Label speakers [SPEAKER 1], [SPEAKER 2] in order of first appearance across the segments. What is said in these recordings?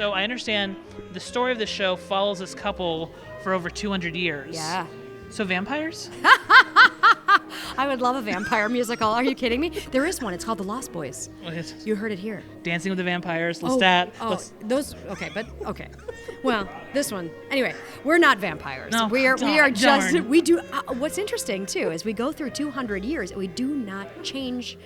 [SPEAKER 1] So I understand the story of the show follows this couple for over 200 years.
[SPEAKER 2] Yeah.
[SPEAKER 1] So vampires?
[SPEAKER 2] I would love a vampire musical. Are you kidding me? There is one. It's called The Lost Boys. You heard it here.
[SPEAKER 1] Dancing with the Vampires, Lestat.
[SPEAKER 2] Those. Okay, but okay. Well, this one. Anyway, we're not vampires.
[SPEAKER 1] No,
[SPEAKER 2] we are just.
[SPEAKER 1] darn.
[SPEAKER 2] We do. What's interesting too is we go through 200 years and we do not change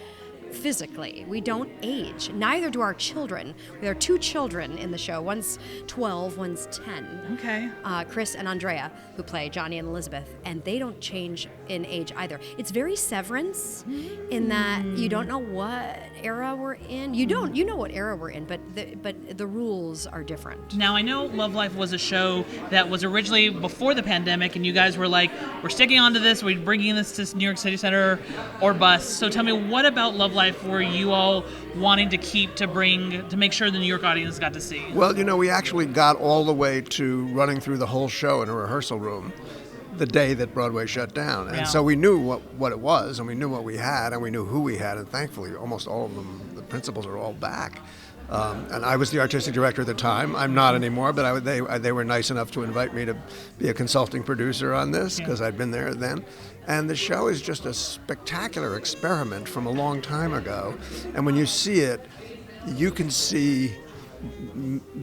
[SPEAKER 2] physically. We don't age. Neither do our children. There are 2 children in the show. One's 12, one's 10.
[SPEAKER 1] Okay.
[SPEAKER 2] Chris and Andrea, who play Johnny and Elizabeth, and they don't change in age either. It's very Severance in that you don't know what era we're in. You know what era we're in, but the rules are different.
[SPEAKER 1] Now, I know Love Life was a show that was originally before the pandemic, and you guys were like, we're sticking on to this, we're bringing this to New York City Center or bust. So tell me, what about Love Life were you all wanting to keep to make sure the New York audience got to see?
[SPEAKER 3] Well, we actually got all the way to running through the whole show in a rehearsal room the day that Broadway shut down. And so we knew what it was, and we knew what we had, and we knew who we had, and thankfully almost all of them, the principals are all back. And I was the artistic director at the time. I'm not anymore, but they were nice enough to invite me to be a consulting producer on this because I'd been there then. And the show is just a spectacular experiment from a long time ago. And when you see it, you can see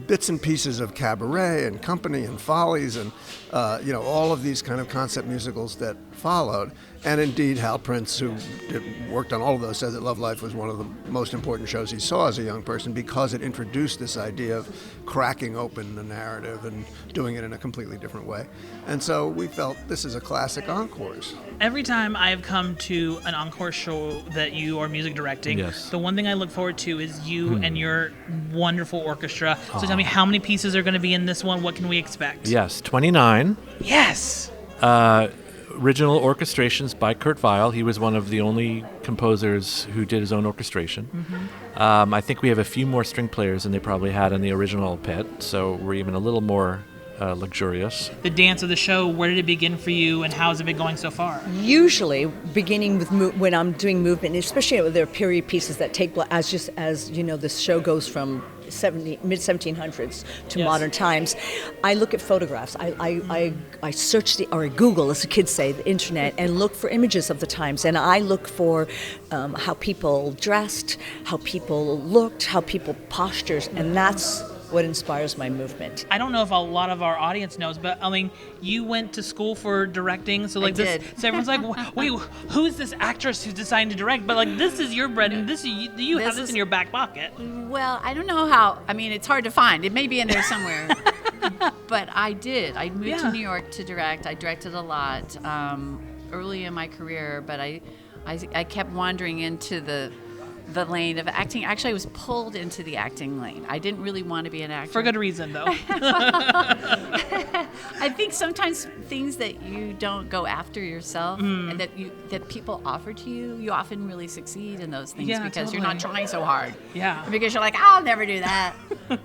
[SPEAKER 3] bits and pieces of Cabaret and Company and Follies and all of these kind of concept musicals that followed. And indeed, Hal Prince, who worked on all of those, said that Love Life was one of the most important shows he saw as a young person because it introduced this idea of cracking open the narrative and doing it in a completely different way. And so we felt this is a classic Encores.
[SPEAKER 1] Every time I have come to an encore show that you are music directing, the one thing I look forward to is you and your wonderful orchestra. So tell me, how many pieces are going to be in this one? What can we expect?
[SPEAKER 4] Yes, 29.
[SPEAKER 1] Yes!
[SPEAKER 4] Original orchestrations by Kurt Weill. He was one of the only composers who did his own orchestration. I think we have a few more string players than they probably had in the original pit, so we're even a little more luxurious.
[SPEAKER 1] The dance of the show, where did it begin for you, and how has it been going so far?
[SPEAKER 5] Usually, beginning with when I'm doing movement, especially with their period pieces that take as you know, the show goes from mid-1700s to modern times. I look at photographs. I search or Google, as the kids say, the internet, and look for images of the times. And I look for how people dressed, how people looked, how people postures, and that's what inspires my movement.
[SPEAKER 1] I don't know if a lot of our audience knows, but I mean, you went to school for directing, so like this, so everyone's like, wait, who's this actress who's deciding to direct? But like, this is your bread, and you have this in your back pocket.
[SPEAKER 6] Well, I don't know how. I mean, it's hard to find. It may be in there somewhere. But I did. I moved to New York to direct. I directed a lot early in my career, but I kept wandering into the lane of acting. Actually, I was pulled into the acting lane. I didn't really want to be an actor.
[SPEAKER 1] For good reason, though.
[SPEAKER 6] I think sometimes things that you don't go after yourself and that people offer to you, you often really succeed in those things because you're not trying so hard.
[SPEAKER 1] Yeah.
[SPEAKER 6] Because you're like, I'll never do that.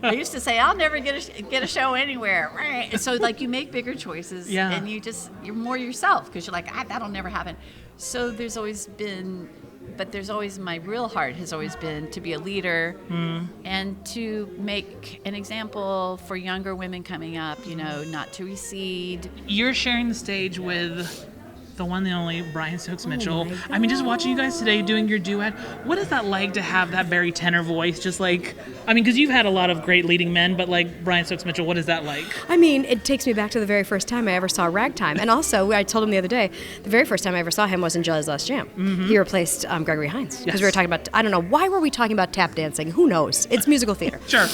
[SPEAKER 6] I used to say, I'll never get a show anywhere. And so like you make bigger choices and you're more yourself because you're like, that'll never happen. So there's always my real heart has always been to be a leader and to make an example for younger women coming up, not to recede.
[SPEAKER 1] You're sharing the stage with the one and only Brian Stokes Mitchell. I mean, just watching you guys today doing your duet, what is that like to have that very tenor voice? Just like, I mean, because you've had a lot of great leading men, but like Brian Stokes Mitchell, what is that like?
[SPEAKER 2] I mean, it takes me back to the very first time I ever saw Ragtime. And also, I told him the other day, the very first time I ever saw him was in Jelly's Last Jam. He replaced Gregory Hines. Because we were talking about, I don't know, why were we talking about tap dancing? Who knows? It's musical theater.
[SPEAKER 1] Sure.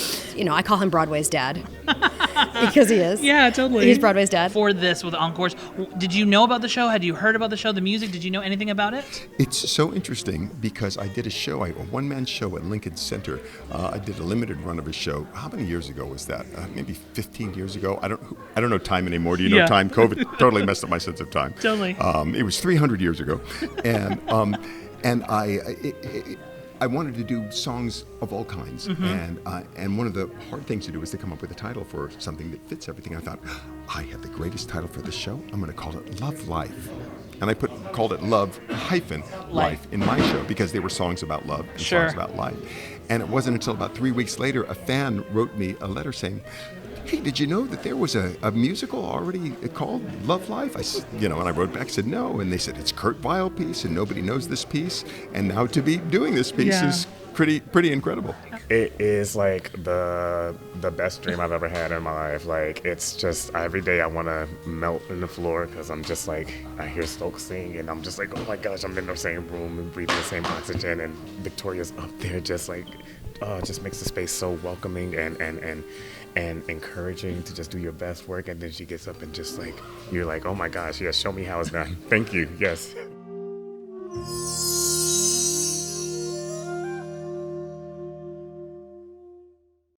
[SPEAKER 2] I call him Broadway's dad. Because he is.
[SPEAKER 1] Yeah, totally.
[SPEAKER 2] He's Broadway's dad.
[SPEAKER 1] For this with Encores, did you know about the show? Had you heard about the show, the music? Did you know anything about it?
[SPEAKER 7] It's so interesting because I did a one-man show at Lincoln Center. I did a limited run of a show. How many years ago was that? Maybe 15 years ago. I don't know time anymore. Do you know time? COVID totally messed up my sense of time.
[SPEAKER 1] Totally.
[SPEAKER 7] It was 300 years ago, and I wanted to do songs of all kinds, and one of the hard things to do is to come up with a title for something that fits everything. I thought, I have the greatest title for the show. I'm going to call it Love Life. And I put called it Love Life in my show because they were songs about love and
[SPEAKER 1] Sure.
[SPEAKER 7] songs about life. And it wasn't until about 3 weeks later, a fan wrote me a letter saying, "Hey, did you know that there was a musical already called Love Life?" And I wrote back, said no, and they said it's Kurt Weill piece, and nobody knows this piece, and now to be doing this piece is pretty incredible.
[SPEAKER 8] It is like the best dream I've ever had in my life. Like, it's just every day I want to melt in the floor because I'm just like, I hear Stokes sing and I'm just like, oh my gosh, I'm in the same room and breathing the same oxygen, and Victoria's up there just like, it just makes the space so welcoming and encouraging to just do your best work. And then she gets up and just like, you're like, oh my gosh, yes, show me how it's done. Thank you, yes.